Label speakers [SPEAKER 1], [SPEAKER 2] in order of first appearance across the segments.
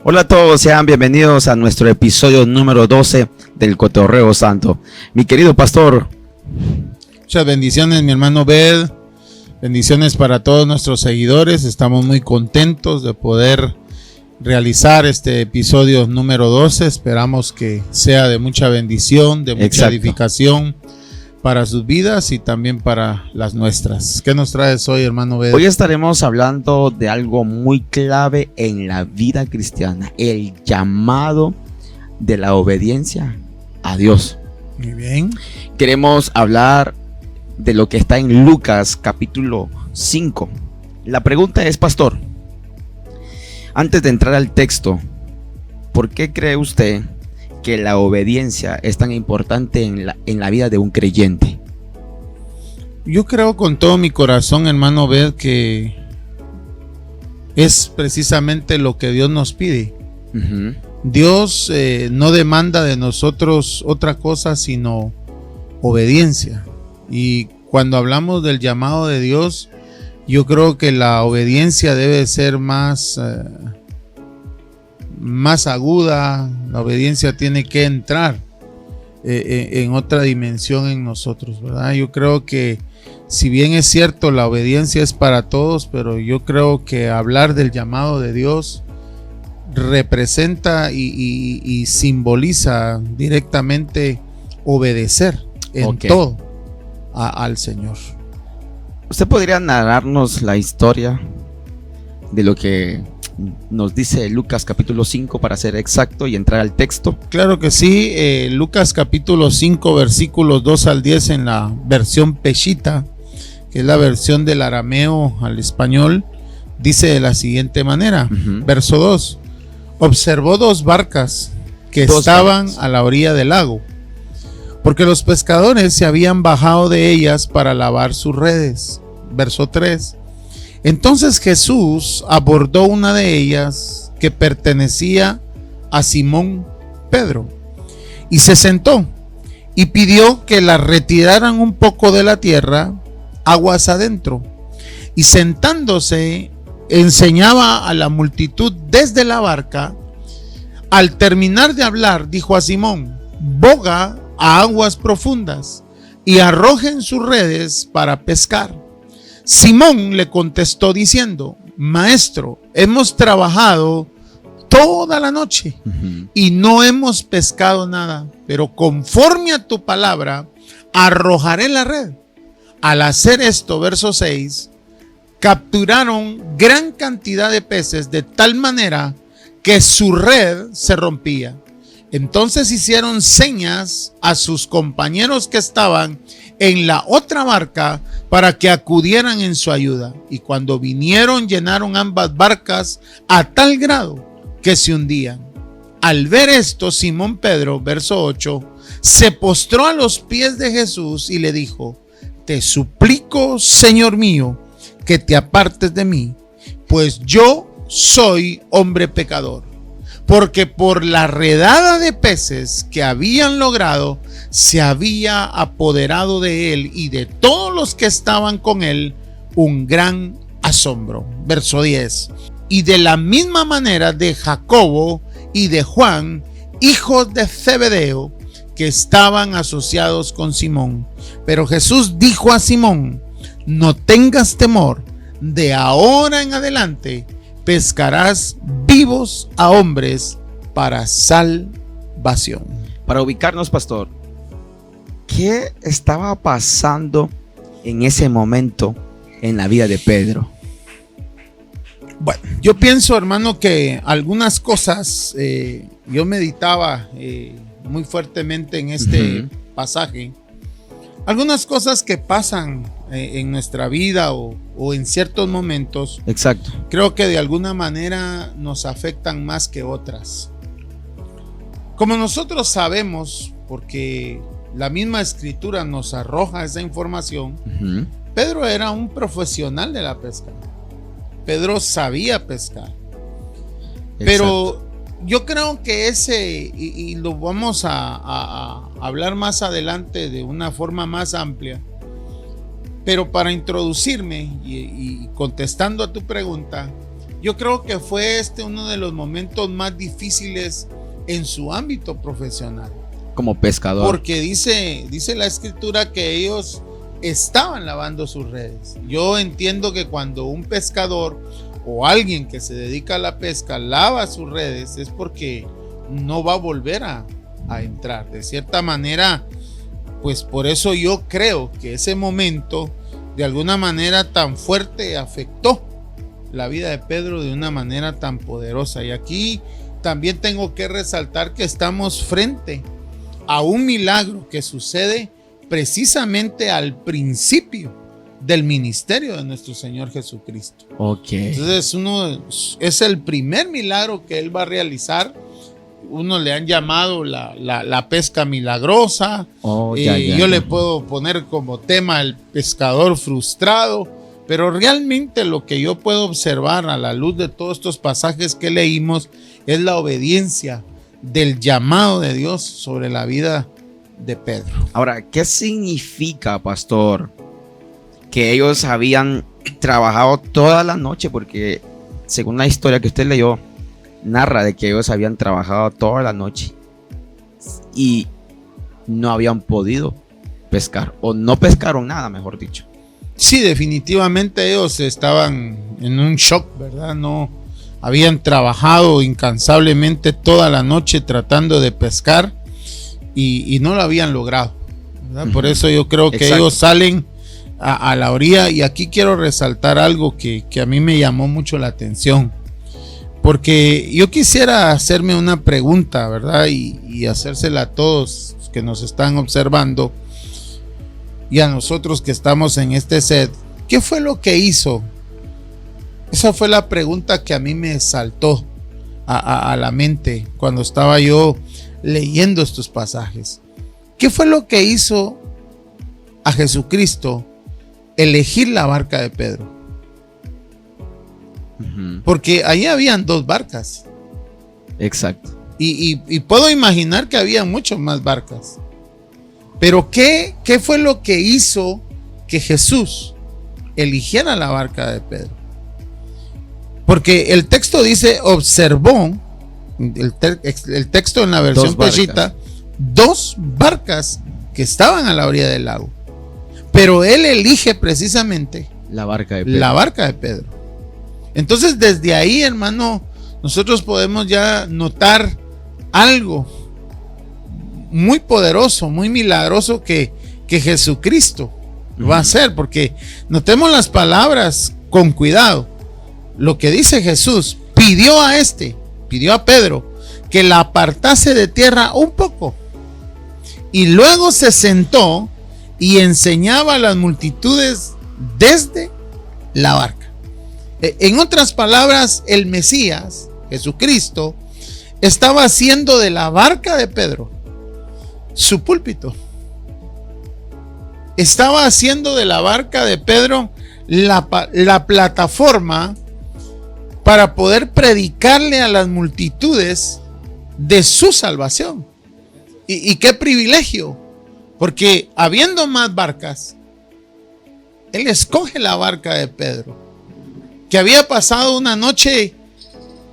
[SPEAKER 1] Hola a todos, sean bienvenidos a nuestro episodio número 12 del Cotorreo Santo. Mi querido pastor.
[SPEAKER 2] Muchas bendiciones, mi hermano Bed. Bendiciones para todos nuestros seguidores. Estamos muy contentos de poder realizar este episodio número 12. Esperamos que sea de mucha bendición, de mucha edificación para sus vidas y también para las nuestras. ¿Qué nos traes hoy, hermano Bed?
[SPEAKER 1] Hoy estaremos hablando de algo muy clave en la vida cristiana, el llamado de la obediencia a Dios.
[SPEAKER 2] Muy bien.
[SPEAKER 1] Queremos hablar de lo que está en Lucas capítulo 5. La pregunta es, pastor, antes de entrar al texto, ¿por qué cree usted que la obediencia es tan importante en la vida de un creyente?
[SPEAKER 2] Yo creo con todo mi corazón, hermano Bed, que es precisamente lo que Dios nos pide. Dios no demanda de nosotros otra cosa sino obediencia. Y cuando hablamos del llamado de Dios, yo creo que la obediencia debe ser más aguda. La obediencia tiene que entrar en otra dimensión en nosotros, ¿verdad? Yo creo que si bien es cierto la obediencia es para todos, pero yo creo que hablar del llamado de Dios representa y simboliza directamente obedecer en todo al Señor.
[SPEAKER 1] ¿Usted podría narrarnos la historia de lo que nos dice Lucas capítulo 5 para ser exacto y entrar al texto?
[SPEAKER 2] Claro que sí. Lucas capítulo 5 versículos 2 al 10 en la versión Peshita, que es la versión del arameo al español, dice de la siguiente manera. Verso 2: observó dos barcas que estaban a la orilla del lago, porque los pescadores se habían bajado de ellas para lavar sus redes. Verso 3: entonces Jesús abordó una de ellas que pertenecía a Simón Pedro y se sentó y pidió que la retiraran un poco de la tierra, aguas adentro, y sentándose enseñaba a la multitud desde la barca. Al terminar de hablar, dijo a Simón: boga a aguas profundas y arrojen sus redes para pescar. Simón le contestó diciendo: maestro, hemos trabajado toda la noche y no hemos pescado nada, pero conforme a tu palabra arrojaré la red. Al hacer esto, verso 6, capturaron gran cantidad de peces de tal manera que su red se rompía. Entonces hicieron señas a sus compañeros que estaban en la otra barca para que acudieran en su ayuda. Y cuando vinieron, llenaron ambas barcas a tal grado que se hundían. Al ver esto, Simón Pedro, verso 8, se postró a los pies de Jesús y le dijo: te suplico, Señor mío, que te apartes de mí, pues yo soy hombre pecador. Porque por la redada de peces que habían logrado, se había apoderado de él y de todos los que estaban con él un gran asombro. Verso 10: y de la misma manera de Jacobo y de Juan, hijos de Zebedeo, que estaban asociados con Simón. Pero Jesús dijo a Simón: no tengas temor, de ahora en adelante pescarás vivos a hombres para salvación.
[SPEAKER 1] Para ubicarnos, pastor, ¿qué estaba pasando en ese momento en la vida de Pedro?
[SPEAKER 2] Bueno, yo pienso, hermano, que algunas cosas, yo meditaba muy fuertemente en este pasaje. Algunas cosas que pasan en nuestra vida o en ciertos momentos,
[SPEAKER 1] exacto,
[SPEAKER 2] creo que de alguna manera nos afectan más que otras. Como nosotros sabemos, porque la misma escritura nos arroja esa información, Pedro era un profesional de la pesca. Pedro sabía pescar. Pero yo creo que y lo vamos a hablar más adelante de una forma más amplia, pero para introducirme y contestando a tu pregunta, Yo creo que fue uno de los momentos más difíciles en su ámbito profesional.
[SPEAKER 1] Como pescador.
[SPEAKER 2] Porque dice la escritura que ellos estaban lavando sus redes. Yo entiendo que cuando un pescador o alguien que se dedica a la pesca lava sus redes es porque no va a volver a entrar. De cierta manera, pues por eso yo creo que ese momento de alguna manera tan fuerte afectó la vida de Pedro de una manera tan poderosa. Y aquí también tengo que resaltar que estamos frente a un milagro que sucede precisamente al principio del ministerio de nuestro Señor Jesucristo.
[SPEAKER 1] Okay.
[SPEAKER 2] Entonces es el primer milagro que Él va a realizar. Uno le han llamado la pesca milagrosa. Yo le puedo poner como tema el pescador frustrado, pero realmente lo que yo puedo observar a la luz de todos estos pasajes que leímos es la obediencia del llamado de Dios sobre la vida de Pedro.
[SPEAKER 1] Ahora, ¿qué significa, pastor, que ellos habían trabajado toda la noche? Porque según la historia que usted leyó, narra de que ellos habían trabajado toda la noche y no habían podido pescar, o no pescaron nada, mejor dicho.
[SPEAKER 2] Sí, definitivamente ellos estaban en un shock, ¿verdad? No habían trabajado incansablemente toda la noche tratando de pescar y no lo habían logrado, ¿verdad? Por eso yo creo que ellos salen a la orilla. Y aquí quiero resaltar algo que a mí me llamó mucho la atención, porque yo quisiera hacerme una pregunta, ¿verdad? Y hacérsela a todos que nos están observando y a nosotros que estamos en este set. ¿Qué fue lo que hizo? Esa fue la pregunta que a mí me saltó a la mente cuando estaba yo leyendo estos pasajes. ¿Qué fue lo que hizo a Jesucristo elegir la barca de Pedro? Porque ahí habían dos barcas.
[SPEAKER 1] Exacto.
[SPEAKER 2] Y puedo imaginar que había muchas más barcas. Pero ¿qué fue lo que hizo que Jesús eligiera la barca de Pedro? Porque el texto dice, observó, el texto en la versión Peshita, dos barcas que estaban a la orilla del lago. Pero él elige precisamente
[SPEAKER 1] la barca de Pedro.
[SPEAKER 2] La barca de Pedro. Entonces desde ahí, hermano, nosotros podemos ya notar algo muy poderoso, muy milagroso que Jesucristo va a hacer. Porque notemos las palabras con cuidado. Lo que dice Jesús, pidió a Pedro que la apartase de tierra un poco, y luego se sentó y enseñaba a las multitudes desde la barca. En otras palabras, el Mesías, Jesucristo, estaba haciendo de la barca de Pedro su púlpito. Estaba haciendo de la barca de Pedro la plataforma para poder predicarle a las multitudes de su salvación. Y qué privilegio, porque habiendo más barcas, él escoge la barca de Pedro, que había pasado una noche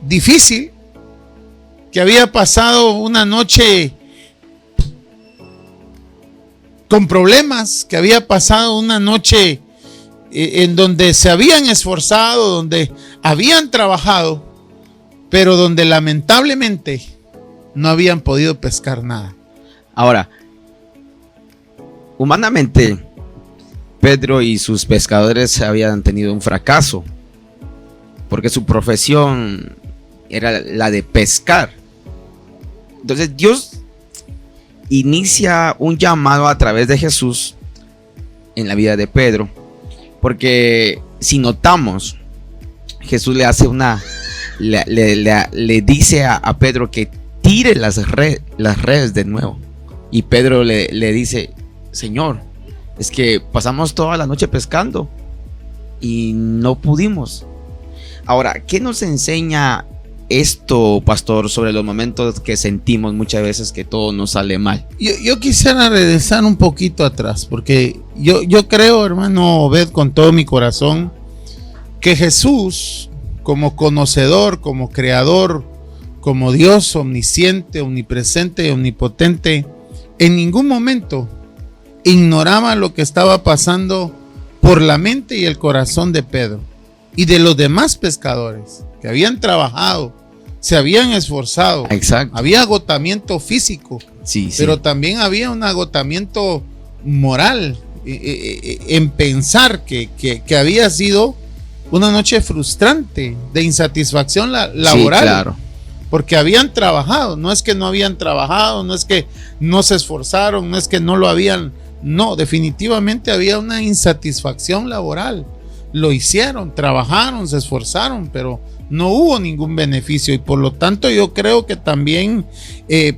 [SPEAKER 2] difícil, que había pasado una noche con problemas, que había pasado una noche en donde se habían esforzado, donde habían trabajado, pero donde lamentablemente no habían podido pescar nada.
[SPEAKER 1] Ahora, humanamente, Pedro y sus pescadores habían tenido un fracaso, porque su profesión era la de pescar. Entonces Dios inicia un llamado a través de Jesús en la vida de Pedro, porque si notamos, Jesús le hace le dice a Pedro que tire las redes de nuevo, y Pedro le dice: Señor, es que pasamos toda la noche pescando y no pudimos. Ahora, ¿qué nos enseña esto, pastor, sobre los momentos que sentimos muchas veces que todo nos sale mal?
[SPEAKER 2] Yo quisiera regresar un poquito atrás, porque yo creo, hermano Obed, con todo mi corazón, que Jesús como conocedor, como creador, como Dios omnisciente, omnipresente y omnipotente, en ningún momento ignoraba lo que estaba pasando por la mente y el corazón de Pedro y de los demás pescadores que habían trabajado, se habían esforzado.
[SPEAKER 1] Exacto.
[SPEAKER 2] Había agotamiento físico,
[SPEAKER 1] Sí,
[SPEAKER 2] pero
[SPEAKER 1] sí.
[SPEAKER 2] también había un agotamiento moral en pensar que había sido una noche frustrante de insatisfacción laboral.
[SPEAKER 1] Sí, claro.
[SPEAKER 2] Porque habían trabajado, no es que no habían trabajado, no es que no se esforzaron, no es que no lo habían, no, definitivamente había una insatisfacción laboral. Lo hicieron, trabajaron, se esforzaron, pero no hubo ningún beneficio y por lo tanto yo creo que también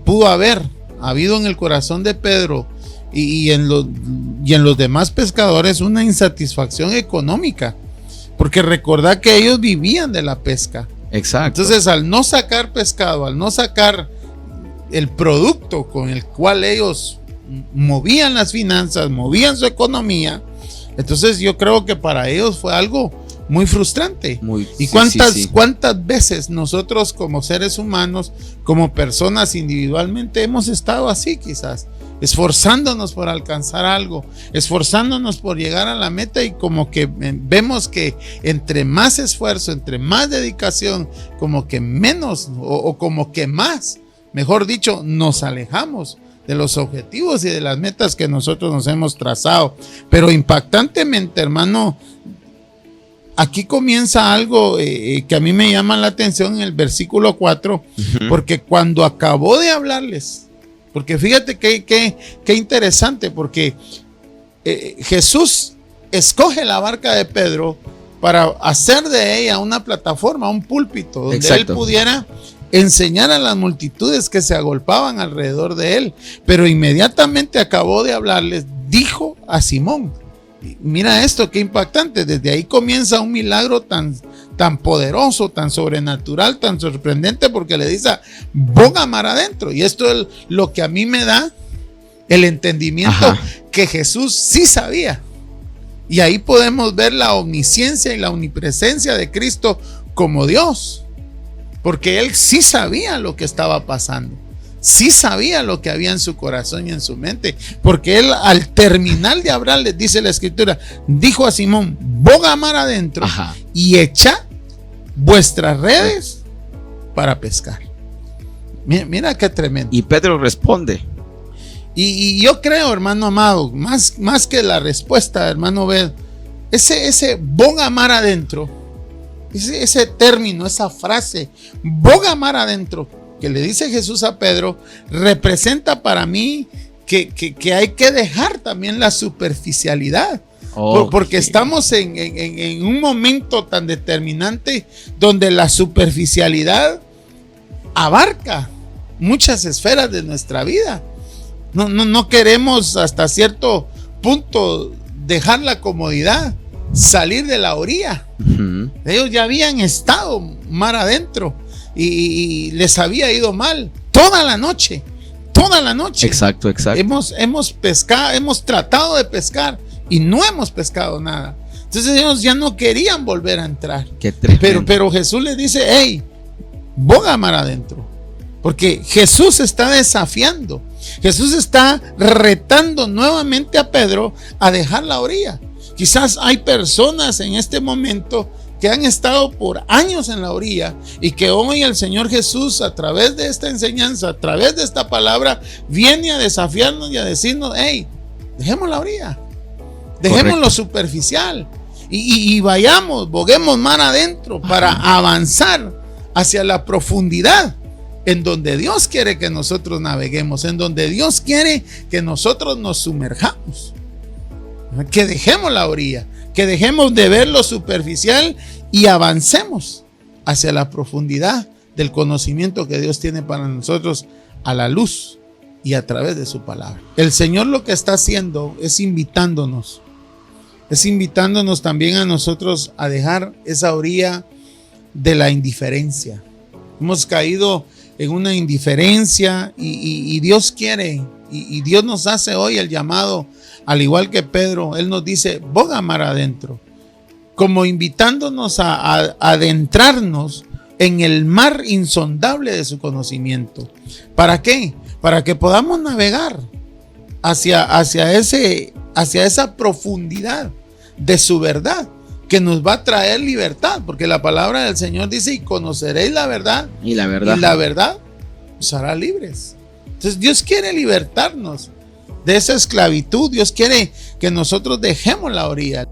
[SPEAKER 2] pudo haber habido en el corazón de Pedro y en los demás pescadores una insatisfacción económica, porque recordad que ellos vivían de la pesca.
[SPEAKER 1] Exacto.
[SPEAKER 2] Entonces, al no sacar pescado, al no sacar el producto con el cual ellos movían las finanzas, movían su economía, entonces yo creo que para ellos fue algo muy frustrante. ¿Y cuántas veces nosotros como seres humanos, como personas individualmente, hemos estado así quizás? Esforzándonos por alcanzar algo, esforzándonos por llegar a la meta y como que vemos que entre más esfuerzo, entre más dedicación, como que menos o como que más, mejor dicho, nos alejamos de los objetivos y de las metas que nosotros nos hemos trazado. Pero impactantemente, hermano, aquí comienza algo que a mí me llama la atención en el versículo 4, porque cuando acabó de hablarles, porque fíjate qué interesante, porque Jesús escoge la barca de Pedro para hacer de ella una plataforma, un púlpito, donde
[SPEAKER 1] Exacto.
[SPEAKER 2] él pudiera enseñar a las multitudes que se agolpaban alrededor de él. Pero inmediatamente acabó de hablarles, dijo a Simón. Mira esto, qué impactante. Desde ahí comienza un milagro tan poderoso, tan sobrenatural, tan sorprendente, porque le dice, ponga mar adentro. Y esto es lo que a mí me da el entendimiento que Jesús sí sabía. Y ahí podemos ver la omnisciencia y la omnipresencia de Cristo como Dios, porque Él sí sabía lo que estaba pasando. Sí sabía lo que había en su corazón y en su mente, porque él al terminar de hablarles, dice la escritura, dijo a Simón, boga mar adentro y echa vuestras redes para pescar. Mira qué tremendo.
[SPEAKER 1] Y Pedro responde.
[SPEAKER 2] Y yo creo, hermano amado, más que la respuesta, hermano, ve, ese boga mar adentro, ese término, esa frase, boga mar adentro, que le dice Jesús a Pedro, representa para mí que hay que dejar también la superficialidad. Porque estamos en un momento tan determinante donde la superficialidad abarca muchas esferas de nuestra vida. No queremos hasta cierto punto dejar la comodidad, salir de la orilla. Ellos ya habían estado mar adentro y les había ido mal toda la noche.
[SPEAKER 1] Exacto.
[SPEAKER 2] Hemos pescado, hemos tratado de pescar y no hemos pescado nada. Entonces ellos ya no querían volver a entrar. Pero Jesús les dice, hey, boga mar adentro. Porque Jesús está desafiando. Jesús está retando nuevamente a Pedro a dejar la orilla. Quizás hay personas en este momento que han estado por años en la orilla y que hoy el Señor Jesús, a través de esta enseñanza, a través de esta palabra, viene a desafiarnos y a decirnos, hey, dejemos la orilla, dejemos lo superficial y vayamos, boguemos mar adentro para avanzar hacia la profundidad en donde Dios quiere que nosotros naveguemos, en donde Dios quiere que nosotros nos sumerjamos, que dejemos la orilla, que dejemos de ver lo superficial y avancemos hacia la profundidad del conocimiento que Dios tiene para nosotros a la luz y a través de su palabra. El Señor lo que está haciendo es invitándonos también a nosotros a dejar esa orilla de la indiferencia. Hemos caído en una indiferencia y Dios quiere y Dios nos hace hoy el llamado, al igual que Pedro. Él nos dice, boga mar adentro. como invitándonos a adentrarnos en el mar insondable de su conocimiento. ¿Para qué? Para que podamos navegar hacia esa profundidad de su verdad, que nos va a traer libertad, porque la palabra del Señor dice: y conoceréis la verdad, y la verdad os hará libres. Entonces Dios quiere libertarnos de esa esclavitud. Dios quiere que nosotros dejemos la orilla.